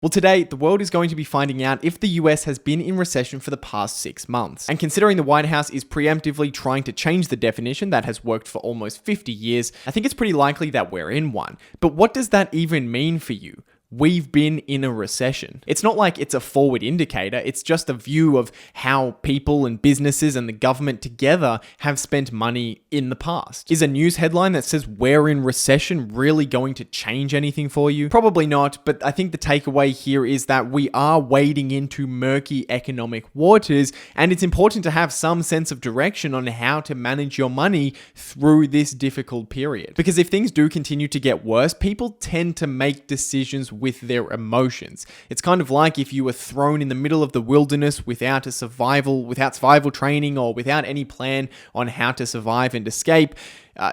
Well, today, the world is going to be finding out if the US has been in recession for the past 6 months. And considering the White House is preemptively trying to change the definition that has worked for almost 50 years, I think it's pretty likely that we're in one. But what does that even mean for you? We've been in a recession. It's not like it's a forward indicator, it's just a view of how people and businesses and the government together have spent money in the past. Is a news headline that says we're in recession really going to change anything for you? Probably not, but I think the takeaway here is that we are wading into murky economic waters, and it's important to have some sense of direction on how to manage your money through this difficult period. Because if things do continue to get worse, people tend to make decisions with their emotions. It's kind of like if you were thrown in the middle of the wilderness without survival training or without any plan on how to survive and escape.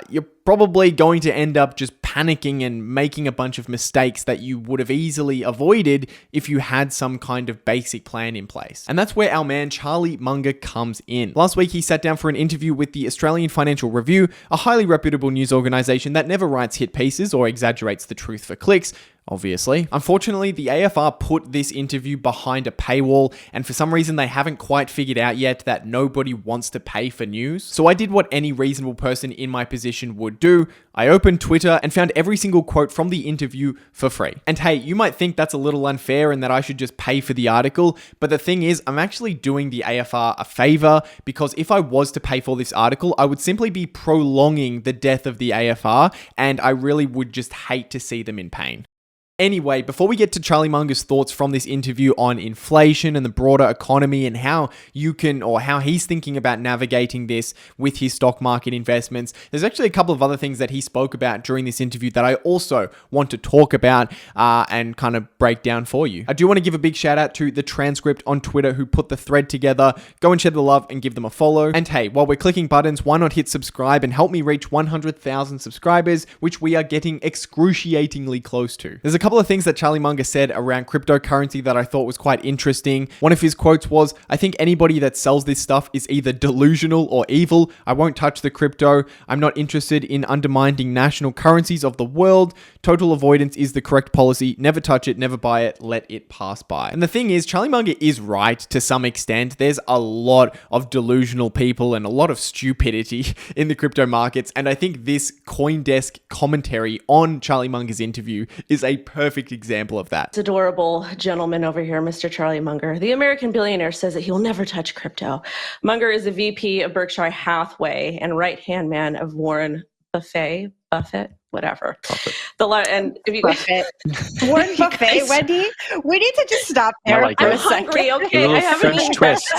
You're probably going to end up just panicking and making a bunch of mistakes that you would have easily avoided if you had some kind of basic plan in place. And that's where our man Charlie Munger comes in. Last week, he sat down for an interview with the Australian Financial Review, a highly reputable news organization that never writes hit pieces or exaggerates the truth for clicks, obviously. Unfortunately, the AFR put this interview behind a paywall, and for some reason they haven't quite figured out yet that nobody wants to pay for news. So I did what any reasonable person in my position would do. I opened Twitter and found every single quote from the interview for free. And hey, you might think that's a little unfair and that I should just pay for the article, but the thing is, I'm actually doing the AFR a favor, because if I was to pay for this article, I would simply be prolonging the death of the AFR, and I really would just hate to see them in pain. Anyway, before we get to Charlie Munger's thoughts from this interview on inflation and the broader economy and how he's thinking about navigating this with his stock market investments, there's actually a couple of other things that he spoke about during this interview that I also want to talk about and kind of break down for you. I do want to give a big shout out to the Transcript on Twitter who put the thread together. Go and share the love and give them a follow. And hey, while we're clicking buttons, why not hit subscribe and help me reach 100,000 subscribers, which we are getting excruciatingly close to. There's a couple of things that Charlie Munger said around cryptocurrency that I thought was quite interesting. One of his quotes was, "I think anybody that sells this stuff is either delusional or evil. I won't touch the crypto. I'm not interested in undermining national currencies of the world. Total avoidance is the correct policy. Never touch it, never buy it, let it pass by." And the thing is, Charlie Munger is right to some extent. There's a lot of delusional people and a lot of stupidity in the crypto markets, and I think this CoinDesk commentary on Charlie Munger's interview is a perfect example of that. This adorable gentleman over here, Mr. Charlie Munger. The American billionaire says that he will never touch crypto. Munger is a VP of Berkshire Hathaway and right-hand man of Warren Buffett, whatever. And if you Buffett. Warren Buffett, Wendy, we need to just stop there. I'm hungry, okay? I have a French twist.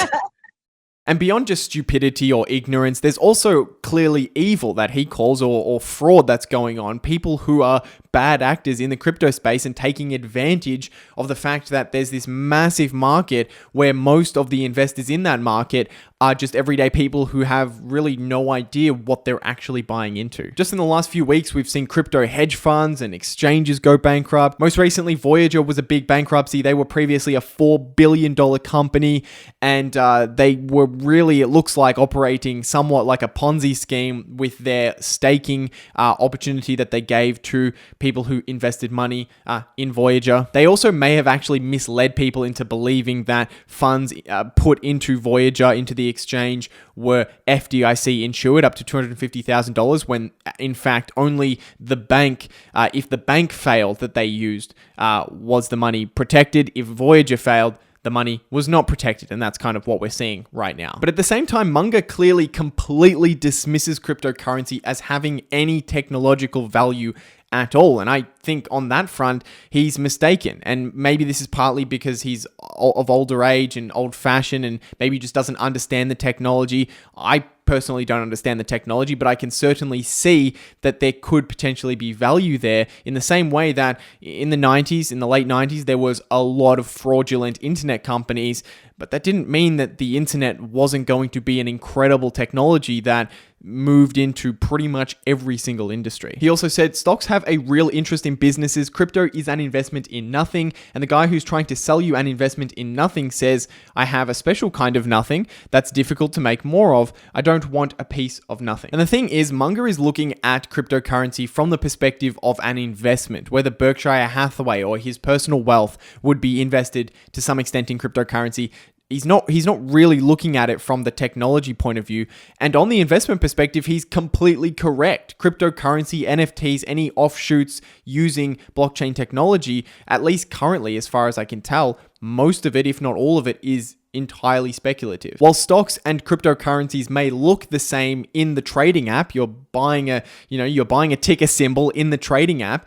And beyond just stupidity or ignorance, there's also clearly evil that he calls or fraud that's going on. People who are bad actors in the crypto space and taking advantage of the fact that there's this massive market where most of the investors in that market are just everyday people who have really no idea what they're actually buying into. Just in the last few weeks, we've seen crypto hedge funds and exchanges go bankrupt. Most recently, Voyager was a big bankruptcy. They were previously a $4 billion company, and they were really, it looks like, operating somewhat like a Ponzi scheme with their staking opportunity that they gave to people who invested money in Voyager. They also may have actually misled people into believing that funds put into Voyager, into the exchange, were FDIC insured up to $250,000 when in fact only the bank, if the bank failed that they used, was the money protected. If Voyager failed, the money was not protected, and that's kind of what we're seeing right now. But at the same time, Munger clearly completely dismisses cryptocurrency as having any technological value at all. And I think on that front, he's mistaken. And maybe this is partly because he's of older age and old-fashioned and maybe just doesn't understand the technology. I personally don't understand the technology, but I can certainly see that there could potentially be value there, in the same way that in the late 90s, there was a lot of fraudulent internet companies, but that didn't mean that the internet wasn't going to be an incredible technology that moved into pretty much every single industry. He also said stocks have a real interest in businesses. Crypto is an investment in nothing. And the guy who's trying to sell you an investment in nothing says, I have a special kind of nothing that's difficult to make more of. I don't want a piece of nothing. And the thing is, Munger is looking at cryptocurrency from the perspective of an investment, whether Berkshire Hathaway or his personal wealth would be invested to some extent in cryptocurrency. He's not really looking at it from the technology point of view. And on the investment perspective, he's completely correct. Cryptocurrency, NFTs, any offshoots using blockchain technology, at least currently, as far as I can tell, most of it, if not all of it, is entirely speculative. While stocks and cryptocurrencies may look the same in the trading app, you're buying a ticker symbol in the trading app.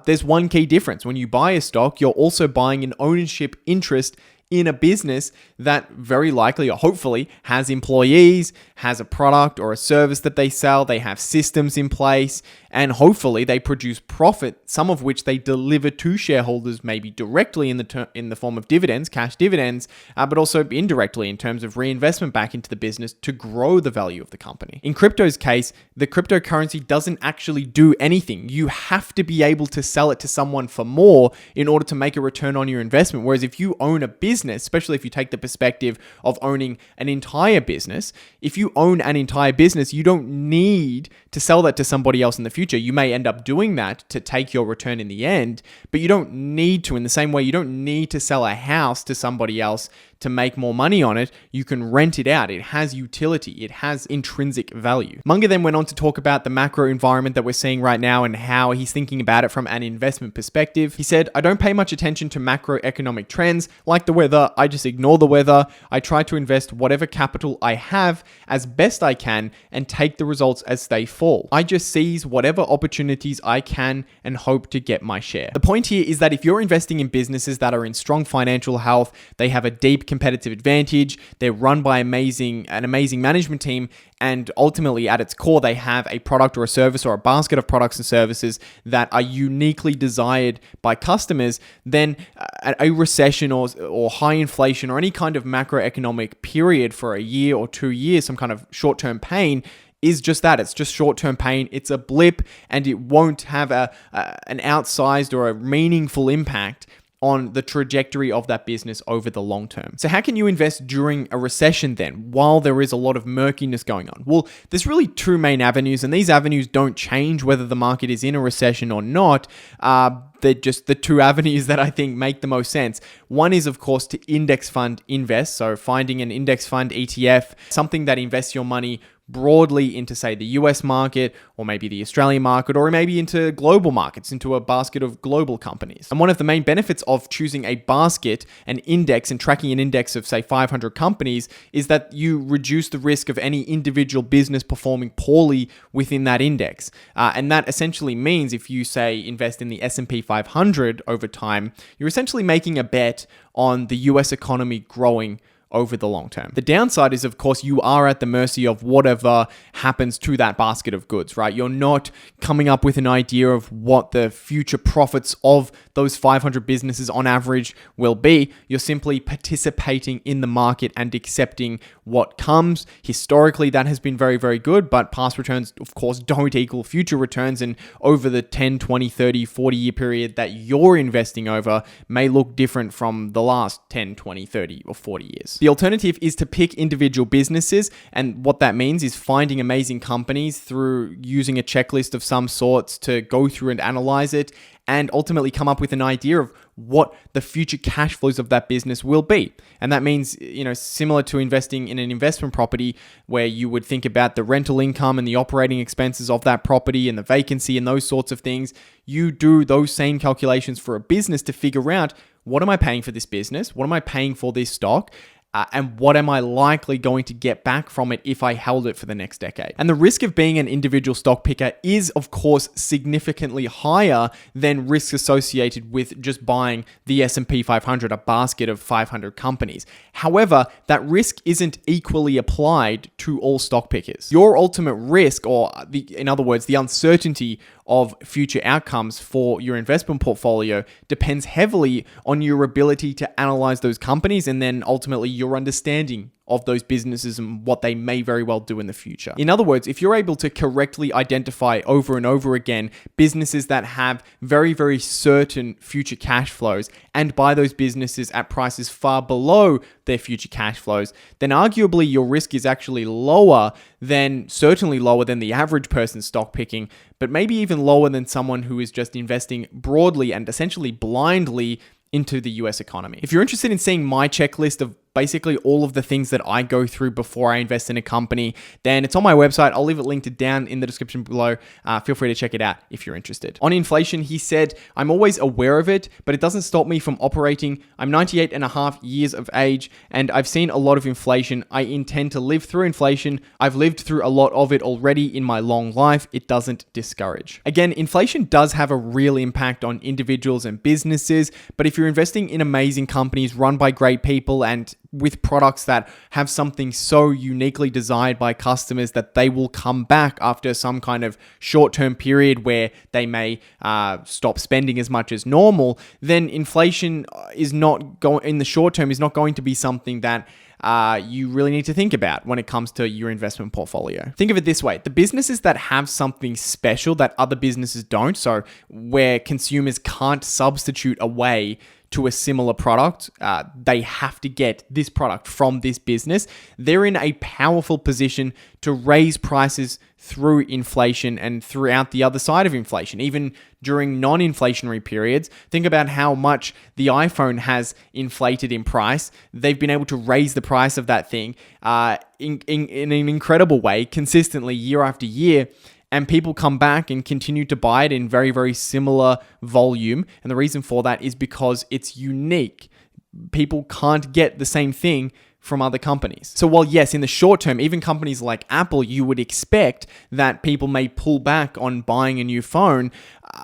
There's one key difference. When you buy a stock, you're also buying an ownership interest in a business that very likely or hopefully has employees, has a product or a service that they sell, they have systems in place, and hopefully they produce profit, some of which they deliver to shareholders, maybe directly in the form of dividends, cash dividends, but also indirectly in terms of reinvestment back into the business to grow the value of the company. In crypto's case, the cryptocurrency doesn't actually do anything. You have to be able to sell it to someone for more in order to make a return on your investment. Whereas if you own a business, especially if you take the perspective of owning an entire business, if you own an entire business, you don't need to sell that to somebody else in the future. You may end up doing that to take your return in the end, but you don't need to. In the same way, you don't need to sell a house to somebody else to make more money on it. You can rent it out. It has utility. It has intrinsic value. Munger then went on to talk about the macro environment that we're seeing right now and how he's thinking about it from an investment perspective. He said, I don't pay much attention to macroeconomic trends like the weather. I just ignore the weather. I try to invest whatever capital I have as best I can and take the results as they fall. I just seize whatever opportunities I can and hope to get my share. The point here is that if you're investing in businesses that are in strong financial health, they have a deep competitive advantage, they're run by an amazing management team, and ultimately at its core, they have a product or a service or a basket of products and services that are uniquely desired by customers, then a recession or high inflation or any kind of macroeconomic period for a year or 2 years, some kind of short-term pain, is just that. It's just short-term pain. It's a blip, and it won't have an outsized or a meaningful impact on the trajectory of that business over the long term. So how can you invest during a recession then, while there is a lot of murkiness going on? Well, there's really two main avenues, and these avenues don't change whether the market is in a recession or not. They're just the two avenues that I think make the most sense. One is, of course, to index fund invest. So finding an index fund ETF, something that invests your money broadly into, say, the US market, or maybe the Australian market, or maybe into global markets, into a basket of global companies. And one of the main benefits of choosing a basket, an index, and tracking an index of, say, 500 companies is that you reduce the risk of any individual business performing poorly within that index. And that essentially means if you, say, invest in the S&P 500 over time, you're essentially making a bet on the US economy growing over the long term. The downside is, of course, you are at the mercy of whatever happens to that basket of goods, right? You're not coming up with an idea of what the future profits of those 500 businesses on average will be. You're simply participating in the market and accepting what comes. Historically, that has been very, very good, but past returns, of course, don't equal future returns. And over the 10, 20, 30, 40-year period that you're investing over may look different from the last 10, 20, 30, or 40 years. The alternative is to pick individual businesses, and what that means is finding amazing companies through using a checklist of some sorts to go through and analyze it and ultimately come up with an idea of what the future cash flows of that business will be. And that means, similar to investing in an investment property where you would think about the rental income and the operating expenses of that property and the vacancy and those sorts of things, you do those same calculations for a business to figure out, what am I paying for this business? What am I paying for this stock? And what am I likely going to get back from it if I held it for the next decade? And the risk of being an individual stock picker is, of course, significantly higher than risks associated with just buying the S&P 500, a basket of 500 companies. However, that risk isn't equally applied to all stock pickers. Your ultimate risk, in other words, the uncertainty of future outcomes for your investment portfolio depends heavily on your ability to analyze those companies and then ultimately your understanding of those businesses and what they may very well do in the future. In other words, if you're able to correctly identify over and over again businesses that have very, very certain future cash flows and buy those businesses at prices far below their future cash flows, then arguably your risk is actually certainly lower than the average person stock picking, but maybe even lower than someone who is just investing broadly and essentially blindly into the US economy. If you're interested in seeing my checklist of basically all of the things that I go through before I invest in a company, then it's on my website. I'll leave it linked down in the description below. Feel free to check it out if you're interested. On inflation, he said, I'm always aware of it, but it doesn't stop me from operating. I'm 98 and a half years of age, and I've seen a lot of inflation. I intend to live through inflation. I've lived through a lot of it already in my long life. It doesn't discourage. Again, inflation does have a real impact on individuals and businesses, but if you're investing in amazing companies run by great people and with products that have something so uniquely desired by customers that they will come back after some kind of short-term period where they may stop spending as much as normal, then inflation is not going in the short term is not going to be something that you really need to think about when it comes to your investment portfolio. Think of it this way. The businesses that have something special that other businesses don't, so where consumers can't substitute away to a similar product, they have to get this product from this business. They're in a powerful position to raise prices through inflation and throughout the other side of inflation, even during non-inflationary periods. Think about how much the iPhone has inflated in price. They've been able to raise the price of that thing in an incredible way, consistently year after year. And people come back and continue to buy it in very, very similar volume. And the reason for that is because it's unique. People can't get the same thing from other companies. So while yes, in the short term, even companies like Apple, you would expect that people may pull back on buying a new phone,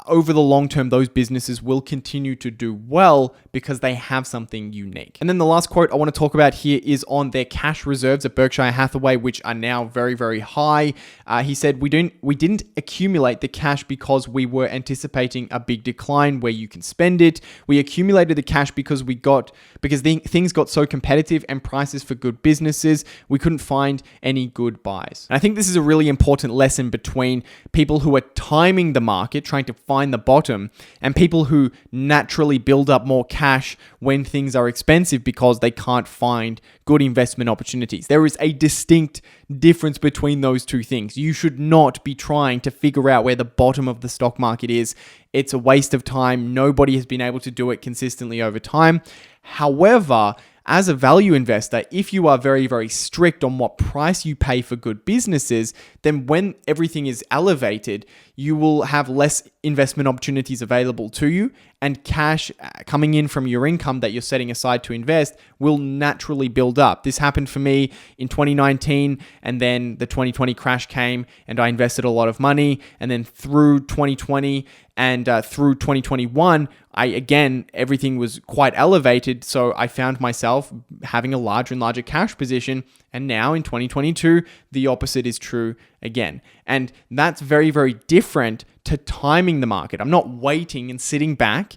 over the long term, those businesses will continue to do well because they have something unique. And then the last quote I want to talk about here is on their cash reserves at Berkshire Hathaway, which are now very, very high. He said, we didn't accumulate the cash because we were anticipating a big decline where you can spend it. We accumulated the cash because things got so competitive and prices for good businesses, we couldn't find any good buys. And I think this is a really important lesson between people who are timing the market, trying to find the bottom, and people who naturally build up more cash when things are expensive because they can't find good investment opportunities. There is a distinct difference between those two things. You should not be trying to figure out where the bottom of the stock market is. It's a waste of time. Nobody has been able to do it consistently over time. However, as a value investor, if you are very, very strict on what price you pay for good businesses, then when everything is elevated, you will have less investment opportunities available to you, and cash coming in from your income that you're setting aside to invest will naturally build up. This happened for me in 2019, and then the 2020 crash came and I invested a lot of money, and then through 2020 and through 2021, everything was quite elevated, so I found myself having a larger and larger cash position, and now in 2022, the opposite is true again. And that's very, very different to timing the market. I'm not waiting and sitting back,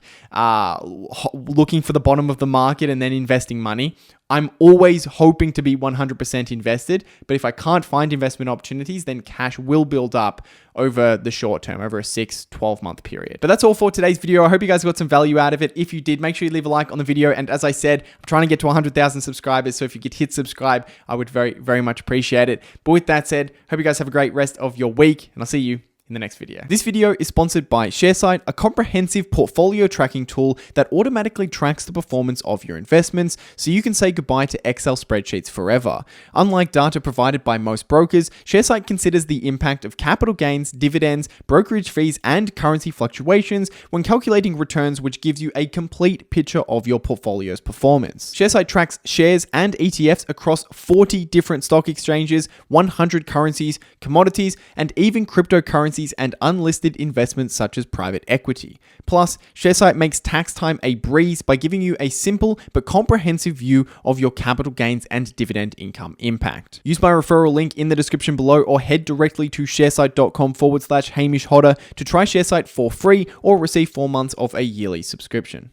looking for the bottom of the market and then investing money. I'm always hoping to be 100% invested, but if I can't find investment opportunities, then cash will build up over the short term, over a 6-12 month period. But that's all for today's video. I hope you guys got some value out of it. If you did, make sure you leave a like on the video. And as I said, I'm trying to get to 100,000 subscribers. So if you could hit subscribe, I would very, very much appreciate it. But with that said, hope you guys have a great rest of your week, and I'll see you in the next video. This video is sponsored by SHARESIGHT, a comprehensive portfolio tracking tool that automatically tracks the performance of your investments so you can say goodbye to Excel spreadsheets forever. Unlike data provided by most brokers, SHARESIGHT considers the impact of capital gains, dividends, brokerage fees, and currency fluctuations when calculating returns, which gives you a complete picture of your portfolio's performance. SHARESIGHT tracks shares and ETFs across 40 different stock exchanges, 100 currencies, commodities, and even cryptocurrencies and unlisted investments such as private equity. Plus, SHARESIGHT makes tax time a breeze by giving you a simple but comprehensive view of your capital gains and dividend income impact. Use my referral link in the description below or head directly to sharesight.com/Hamish Hodder to try SHARESIGHT for free or receive 4 months of a yearly subscription.